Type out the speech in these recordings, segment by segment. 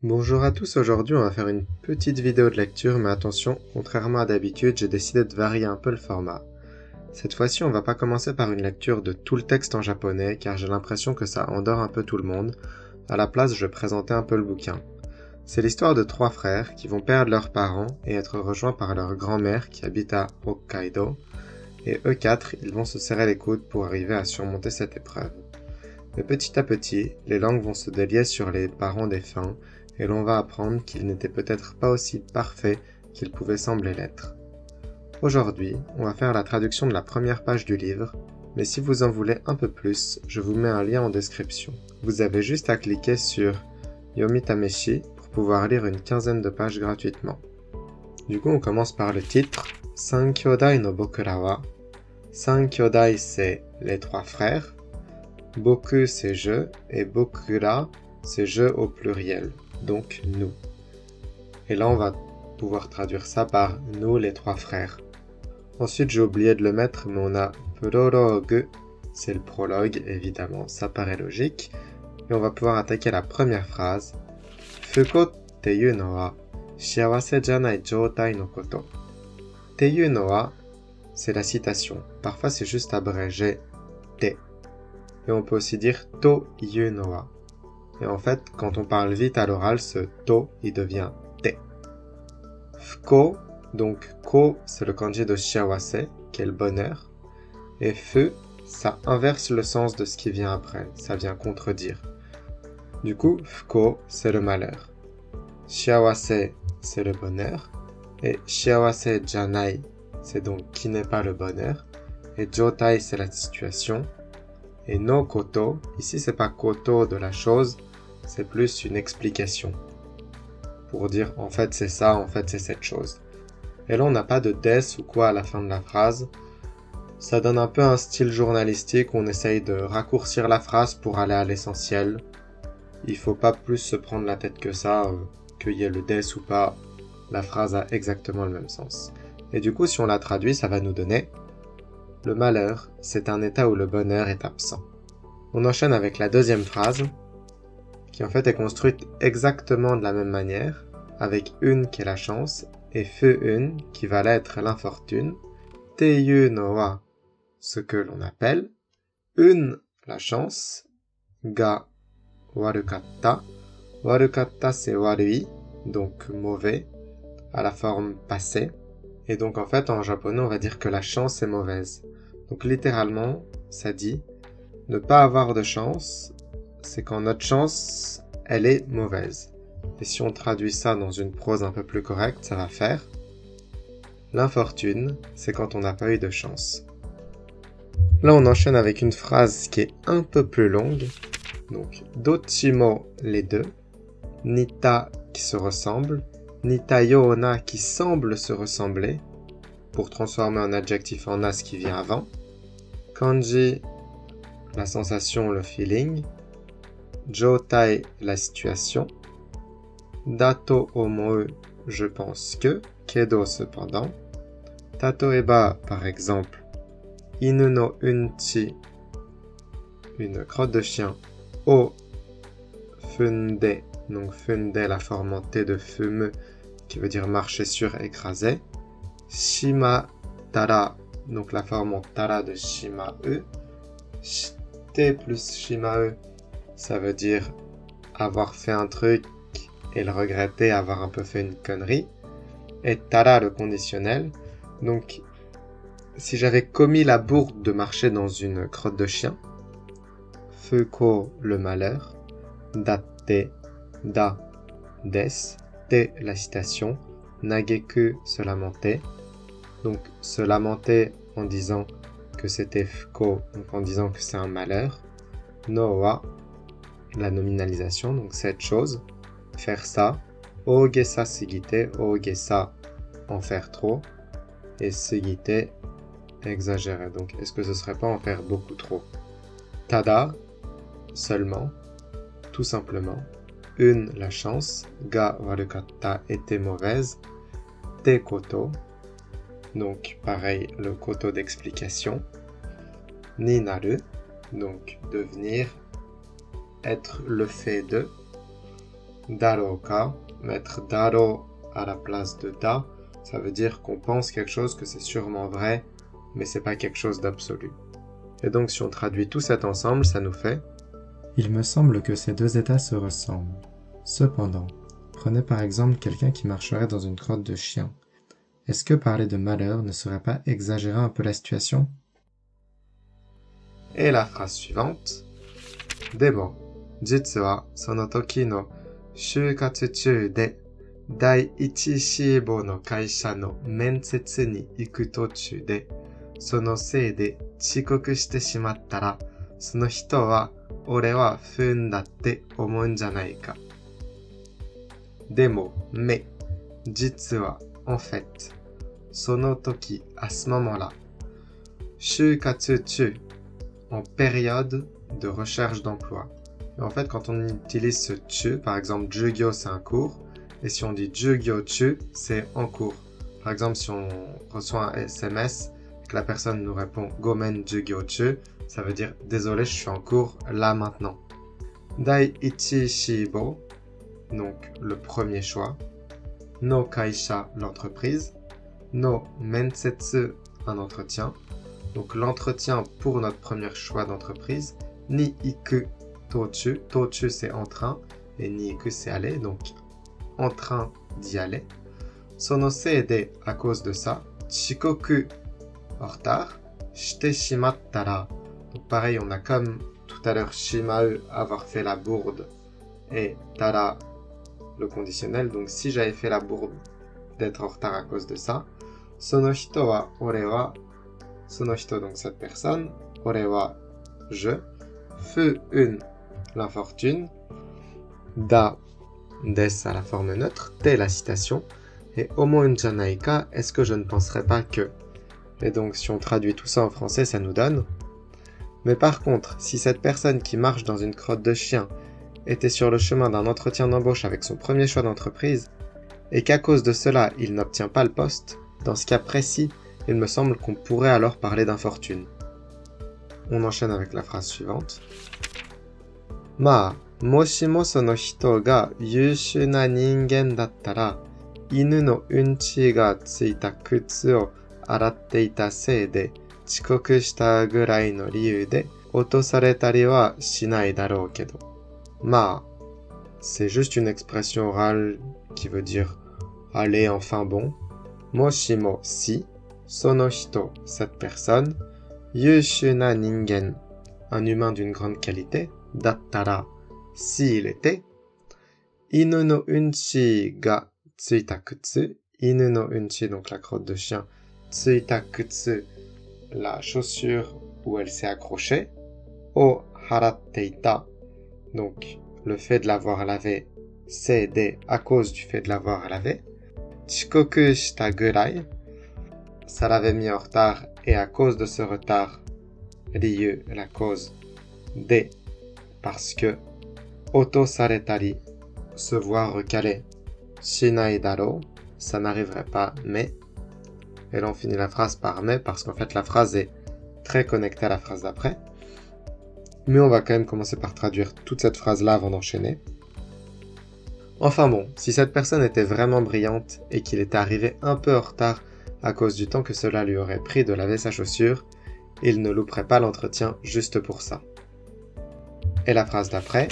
Bonjour à tous, aujourd'hui on va faire une petite vidéo de lecture, mais attention, contrairement à d'habitude, j'ai décidé de varier un peu le format. Cette fois-ci, on va pas commencer par une lecture de tout le texte en japonais, car j'ai l'impression que ça endort un peu tout le monde. À la place, je vais présenter un peu le bouquin. C'est l'histoire de trois frères qui vont perdre leurs parents et être rejoints par leur grand-mère qui habite à Hokkaido, et eux quatre, ils vont se serrer les coudes pour arriver à surmonter cette épreuve. Mais petit à petit, les langues vont se délier sur les parents défunts, et l'on va apprendre qu'ils n'étaient peut-être pas aussi parfaits qu'ils pouvaient sembler l'être. Aujourd'hui, on va faire la traduction de la première page du livre, mais si vous en voulez un peu plus, je vous mets un lien en description. Vous avez juste à cliquer sur Yomitameshi pour pouvoir lire une quinzaine de pages gratuitement. Du coup, on commence par le titre, Sankyodai no Bokura wa. Sankyodai, c'est les trois frères. Boku, c'est je, et Bokura, c'est je au pluriel, donc nous. Et là, on va pouvoir traduire ça par nous, les trois frères. Ensuite, j'ai oublié de le mettre, mais on a prologue, c'est le prologue, évidemment, ça paraît logique. Et on va pouvoir attaquer la première phrase. Fuko teyu no wa shiawase janai joutai no koto. Teyu no wa, c'est la citation. Parfois, c'est juste abrégé te. Et on peut aussi dire to yu no wa. Et en fait, quand on parle vite à l'oral, ce to, il devient te. Fuko, donc ko, c'est le kanji de shiawase, qui est le bonheur. Et fu, ça inverse le sens de ce qui vient après, ça vient contredire. Du coup, fuko, c'est le malheur. Shiawase, c'est le bonheur. Et shiawase janai, c'est donc qui n'est pas le bonheur. Et joutai, c'est la situation. Et no koto, ici c'est pas koto de la chose, c'est plus une explication. Pour dire en fait c'est ça, en fait c'est cette chose. Et là on n'a pas de des ou quoi à la fin de la phrase. Ça donne un peu un style journalistique où on essaye de raccourcir la phrase pour aller à l'essentiel. Il faut pas plus se prendre la tête que ça, qu'il y ait le des ou pas. La phrase a exactement le même sens. Et du coup si on la traduit, ça va nous donner le malheur, c'est un état où le bonheur est absent. On enchaîne avec la deuxième phrase, qui en fait est construite exactement de la même manière, avec une qui est la chance, et feu une qui va là être l'infortune, teiyu no wa, ce que l'on appelle, une la chance, ga warukatta, warukatta c'est warui, donc mauvais, à la forme passée, et donc en fait en japonais on va dire que la chance est mauvaise. Donc littéralement, ça dit ne pas avoir de chance, c'est quand notre chance, elle est mauvaise. Et si on traduit ça dans une prose un peu plus correcte, ça va faire l'infortune, c'est quand on n'a pas eu de chance. Là, on enchaîne avec une phrase qui est un peu plus longue. Donc, dochimo, les deux. Nita, qui se ressemble. Nita yona, qui semble se ressembler. Pour transformer un adjectif en as qui vient avant. Kanji, la sensation, le feeling. Joutai, la situation. Dato omou, je pense que. Kedo, cependant. Tatoeba, par exemple. Inu no unchi, une crotte de chien. O, funde, donc funde, la forme en T de fumeux, qui veut dire marcher sur, écraser. Shima tara, donc la forme en tara de shimau. Shite plus shimau, ça veut dire avoir fait un truc et le regretter, avoir un peu fait une connerie. Et tara, le conditionnel. Donc, si j'avais commis la bourde de marcher dans une crotte de chien, fuko, le malheur, datte, da, des, te, la citation, nageku, se lamenter. Donc, se lamenter en disant que c'était fuko, donc en disant que c'est un malheur. No wa, la nominalisation, donc cette chose, faire ça. Ogesa sigite, ogesa, en faire trop. Et sigite, exagérer. Donc, est-ce que ce serait pas en faire beaucoup trop? Tada, seulement, tout simplement. Une, la chance. Ga warukatta, était mauvaise. Te koto, donc pareil, le koto d'explication. Ni naru, donc devenir, être le fait de. darouka, mettre daro à la place de da, ça veut dire qu'on pense quelque chose, que c'est sûrement vrai, mais c'est pas quelque chose d'absolu. Et donc si on traduit tout cet ensemble, ça nous fait « Il me semble que ces deux états se ressemblent. Cependant, prenez par exemple quelqu'un qui marcherait dans une crotte de chien. Est-ce que parler de malheur ne serait pas exagérer un peu la situation ?» Et la phrase suivante. Demo, jitsu wa sono toki no shūkatsu chū de dai ichi shiibō no kaisha no mensetsu ni iku tochū de sono sei de chikoku shite shimatta ra sono hito wa ore wa fuun da tte omou n janai ka. Demo, mais, jitsu wa, en fait, sono toki, à ce moment-là, shūkatsu chū, en période de recherche d'emploi. Et en fait, quand on utilise ce chu, par exemple, jugyo, c'est un cours, et si on dit jugyo chu, c'est en cours. Par exemple, si on reçoit un SMS, que la personne nous répond gomen jugyo chu, ça veut dire désolé, je suis en cours là maintenant. Dai ichi shiibo, donc le premier choix. No kaisha, l'entreprise. No mensetsu, un entretien. Donc l'entretien pour notre premier choix d'entreprise. Ni iku tochu. Tochu c'est en train. Et ni iku c'est aller. Donc en train d'y aller. Sono sei de, à cause de ça. Chikoku, en retard. Shite shimatta ra. Donc pareil, on a comme tout à l'heure shimau, avoir fait la bourde. Et tara, le conditionnel. Donc si j'avais fait la bourde, d'être en retard à cause de ça. Sono hito wa ore wa. Sono hito, donc cette personne. Ore wa, je. Fuun, l'infortune. Da, des à la forme neutre. Te, la citation. Et omou n janai ka, est-ce que je ne penserais pas que. Et donc si on traduit tout ça en français, ça nous donne. Mais par contre, si cette personne qui marche dans une crotte de chien était sur le chemin d'un entretien d'embauche avec son premier choix d'entreprise, et qu'à cause de cela, il n'obtient pas le poste, dans ce cas précis, il me semble qu'on pourrait alors parler d'infortune. On enchaîne avec la phrase suivante. Ma, moshimo sono hito ga yūshū na ningen dattara, inu no unchi ga tsuita kutsu o aratte ita sei de, chikoku shita gurai no riyū de, otosareta wa shinai darou kedo. Ma, c'est juste une expression orale qui veut dire allez, enfin bon. Moshimo, si. Sono hito, cette personne. Yūshū na ningen, un humain d'une grande qualité. Dattara, s'il était. Inu no unchi ga tsuita kutsu. Inu no unchi, donc la crotte de chien. Tsuita kutsu, la chaussure où elle s'est accrochée. O haratte ita, donc le fait de l'avoir lavé, c'est des à cause du fait de l'avoir lavé. Chikoku shita gurai, ça l'avait mis en retard et à cause de ce retard, riyu, la cause, des, parce que, otosaretari, se voir recalé, shinai daro, ça n'arriverait pas, mais, et là on finit la phrase par mais, parce qu'en fait la phrase est très connectée à la phrase d'après. Mais on va quand même commencer par traduire toute cette phrase-là avant d'enchaîner. Enfin bon, si cette personne était vraiment brillante et qu'il était arrivé un peu en retard à cause du temps que cela lui aurait pris de laver sa chaussure, il ne louperait pas l'entretien juste pour ça. Et la phrase d'après.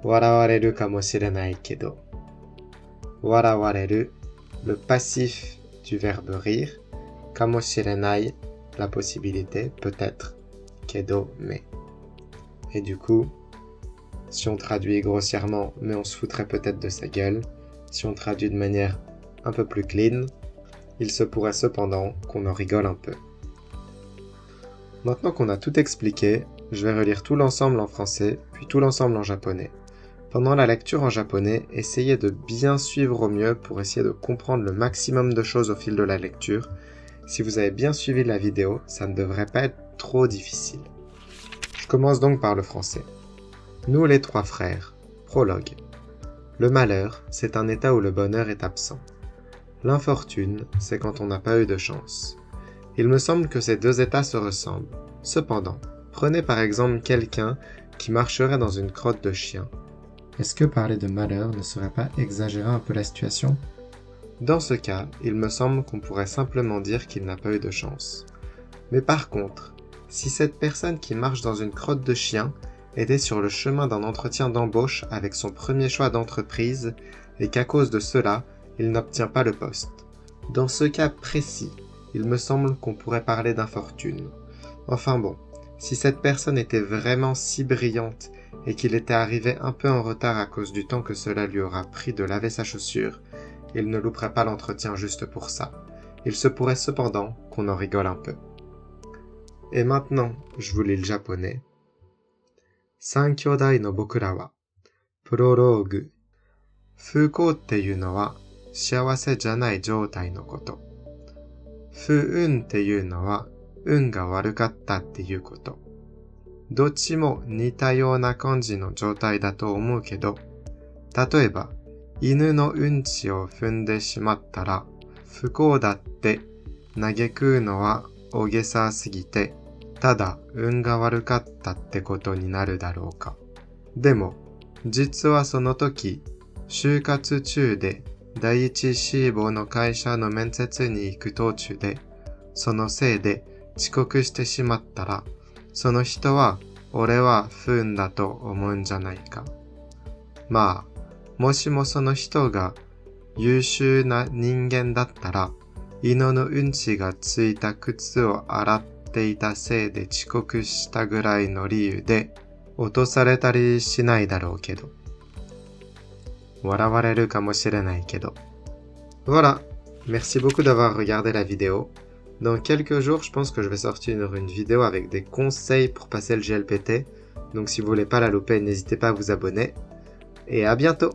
Warawareru kamoshirenai kedo. Warawareru, le passif du verbe rire. Kamoshirenai, la possibilité, peut-être. Kedo, mais. Et du coup, si on traduit grossièrement, mais on se foutrait peut-être de sa gueule, si on traduit de manière un peu plus clean, il se pourrait cependant qu'on en rigole un peu. Maintenant qu'on a tout expliqué, je vais relire tout l'ensemble en français, puis tout l'ensemble en japonais. Pendant la lecture en japonais, essayez de bien suivre au mieux pour essayer de comprendre le maximum de choses au fil de la lecture. Si vous avez bien suivi la vidéo, ça ne devrait pas être trop difficile. Je commence donc par le français. Nous les trois frères. Prologue. Le malheur, c'est un état où le bonheur est absent. L'infortune, c'est quand on n'a pas eu de chance. Il me semble que ces deux états se ressemblent. Cependant, prenez par exemple quelqu'un qui marcherait dans une crotte de chien. Est-ce que parler de malheur ne serait pas exagérer un peu la situation? Dans ce cas, il me semble qu'on pourrait simplement dire qu'il n'a pas eu de chance. Mais par contre, si cette personne qui marche dans une crotte de chien était sur le chemin d'un entretien d'embauche avec son premier choix d'entreprise et qu'à cause de cela, il n'obtient pas le poste. Dans ce cas précis, il me semble qu'on pourrait parler d'infortune. Enfin bon, si cette personne était vraiment si brillante et qu'il était arrivé un peu en retard à cause du temps que cela lui aura pris de laver sa chaussure, il ne louperait pas l'entretien juste pour ça. Il se pourrait cependant qu'on en rigole un peu. Et maintenant, je vous lis le japonais. 三兄弟の僕らは、プロローグ。不幸っていうのは幸せじゃない状態のこと。不運っていうのは運が悪かったっていうこと。どっちも似たような感じの状態だと思うけど、例えば、犬のうんちを踏んでしまったら、不幸だって嘆くのは大げさすぎて、ただ運が悪かったってことになるだろうか。でも、実はその時、就活中で第一志望の会社の面接に行く途中で、そのせいで遅刻してしまったら、その人は俺は不運だと思うんじゃないか。まあ、もしもその人が優秀な人間だったら、犬のうんちがついた靴を洗っていたせいで遅刻したぐらいの理由で落とされたりしないだろうけど。笑われるかもしれないけど。Voilà, merci beaucoup d'avoir regardé la vidéo. Dans quelques jours, je pense que je vais sortir une vidéo avec des conseils pour passer le GLPT. Donc si vous voulez pas la louper, n'hésitez pas à vous abonner. Et à bientôt!